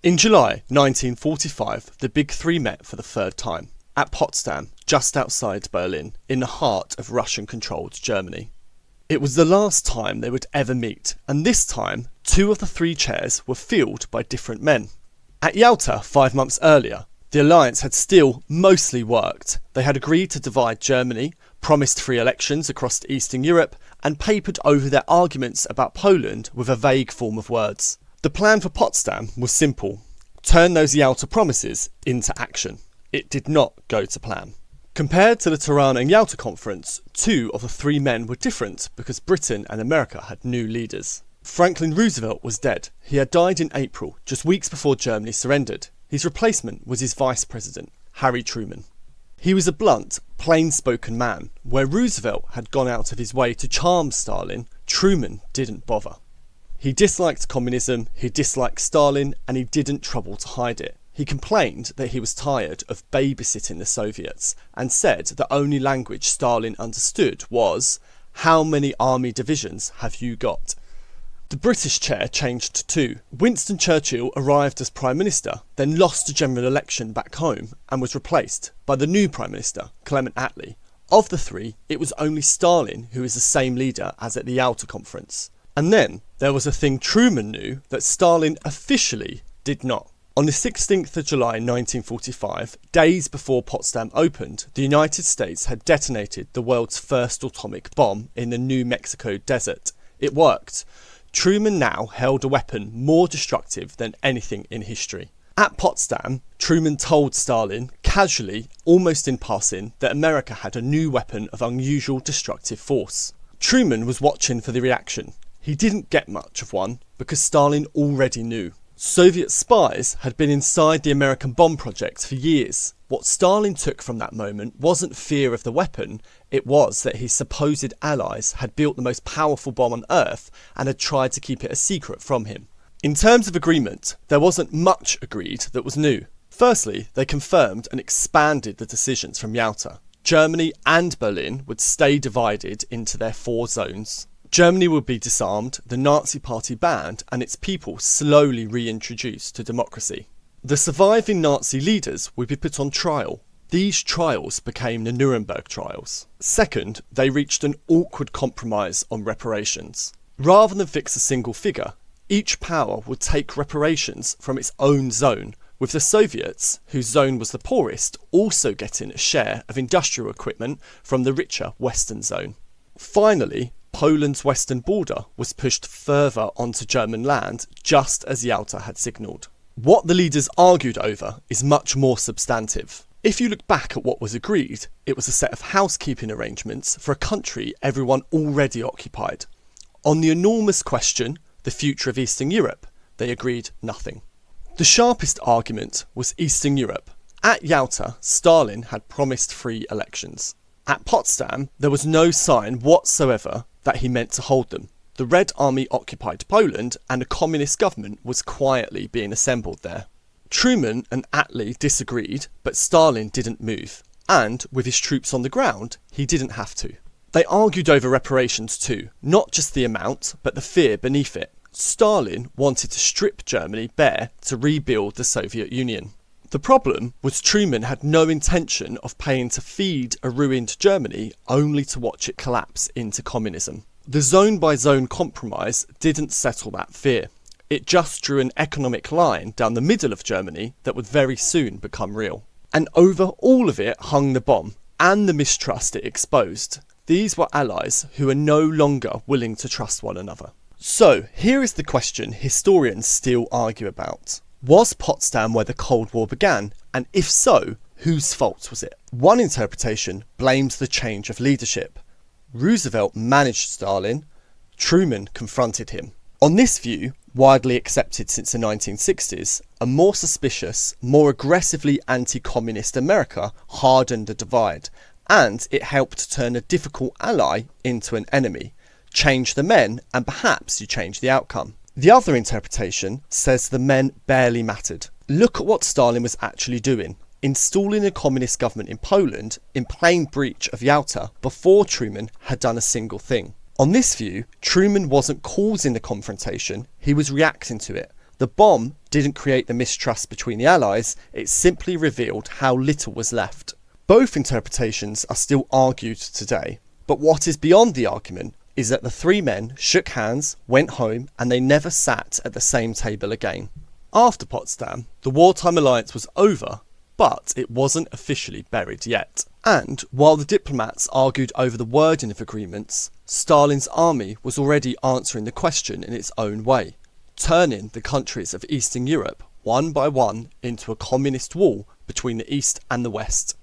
In July 1945, the Big Three met for the third time, at Potsdam, just outside Berlin, in the heart of Russian-controlled Germany. It was the last time they would ever meet, and this time, 2 of the 3 chairs were filled by different men. At Yalta 5 months earlier, the alliance had still mostly worked. They had agreed to divide Germany, promised free elections across Eastern Europe, and papered over their arguments about Poland with a vague form of words. The plan for Potsdam was simple: turn those Yalta promises into action. It did not go to plan. Compared to the Tirana and Yalta Conference, 2 of the 3 men were different because Britain and America had new leaders. Franklin Roosevelt was dead. He had died in April, just weeks before Germany surrendered. His replacement was his vice president, Harry Truman. He was a blunt, plain-spoken man. Where Roosevelt had gone out of his way to charm Stalin, Truman didn't bother. He disliked communism, he disliked Stalin, and he didn't trouble to hide it. He complained that he was tired of babysitting the Soviets and said the only language Stalin understood was, "How many army divisions have you got?" The British chair changed too. Winston Churchill arrived as Prime Minister, then lost the general election back home and was replaced by the new Prime Minister, Clement Attlee. Of the 3, it was only Stalin who was the same leader as at the Yalta Conference. And then there was a thing Truman knew that Stalin officially did not. On the 16th of July 1945, days before Potsdam opened, the United States had detonated the world's first atomic bomb in the New Mexico desert. It worked. Truman now held a weapon more destructive than anything in history. At Potsdam, Truman told Stalin, casually, almost in passing, that America had a new weapon of unusual destructive force. Truman was watching for the reaction. He didn't get much of one because Stalin already knew. Soviet spies had been inside the American bomb project for years. What Stalin took from that moment wasn't fear of the weapon, it was that his supposed allies had built the most powerful bomb on Earth and had tried to keep it a secret from him. In terms of agreement, there wasn't much agreed that was new. Firstly, they confirmed and expanded the decisions from Yalta. Germany and Berlin would stay divided into their 4 zones. Germany would be disarmed, the Nazi Party banned, and its people slowly reintroduced to democracy. The surviving Nazi leaders would be put on trial. These trials became the Nuremberg trials. Second, they reached an awkward compromise on reparations. Rather than fix a single figure, each power would take reparations from its own zone, with the Soviets, whose zone was the poorest, also getting a share of industrial equipment from the richer Western zone. Finally, Poland's western border was pushed further onto German land, just as Yalta had signalled. What the leaders argued over is much more substantive. If you look back at what was agreed, it was a set of housekeeping arrangements for a country everyone already occupied. On the enormous question, the future of Eastern Europe, they agreed nothing. The sharpest argument was Eastern Europe. At Yalta, Stalin had promised free elections. At Potsdam, there was no sign whatsoever that he meant to hold them. The Red Army occupied Poland and a communist government was quietly being assembled there. Truman and Attlee disagreed, but Stalin didn't move. And, with his troops on the ground, he didn't have to. They argued over reparations too, not just the amount, but the fear beneath it. Stalin wanted to strip Germany bare to rebuild the Soviet Union. The problem was Truman had no intention of paying to feed a ruined Germany only to watch it collapse into communism. The zone-by-zone compromise didn't settle that fear. It just drew an economic line down the middle of Germany that would very soon become real. And over all of it hung the bomb and the mistrust it exposed. These were allies who were no longer willing to trust one another. So, here is the question historians still argue about. Was Potsdam where the Cold War began? And if so, whose fault was it? One interpretation blames the change of leadership. Roosevelt managed Stalin, Truman confronted him. On this view, widely accepted since the 1960s, a more suspicious, more aggressively anti-communist America hardened the divide, and it helped turn a difficult ally into an enemy. Change the men, and perhaps you change the outcome. The other interpretation says the men barely mattered. Look at what Stalin was actually doing, installing a communist government in Poland in plain breach of Yalta before Truman had done a single thing. On this view, Truman wasn't causing the confrontation, he was reacting to it. The bomb didn't create the mistrust between the Allies, it simply revealed how little was left. Both interpretations are still argued today, but what is beyond the argument is that the three men shook hands, went home, and they never sat at the same table again. After Potsdam, the wartime alliance was over, but it wasn't officially buried yet. And while the diplomats argued over the wording of agreements, Stalin's army was already answering the question in its own way, turning the countries of Eastern Europe one by one into a communist wall between the East and the West.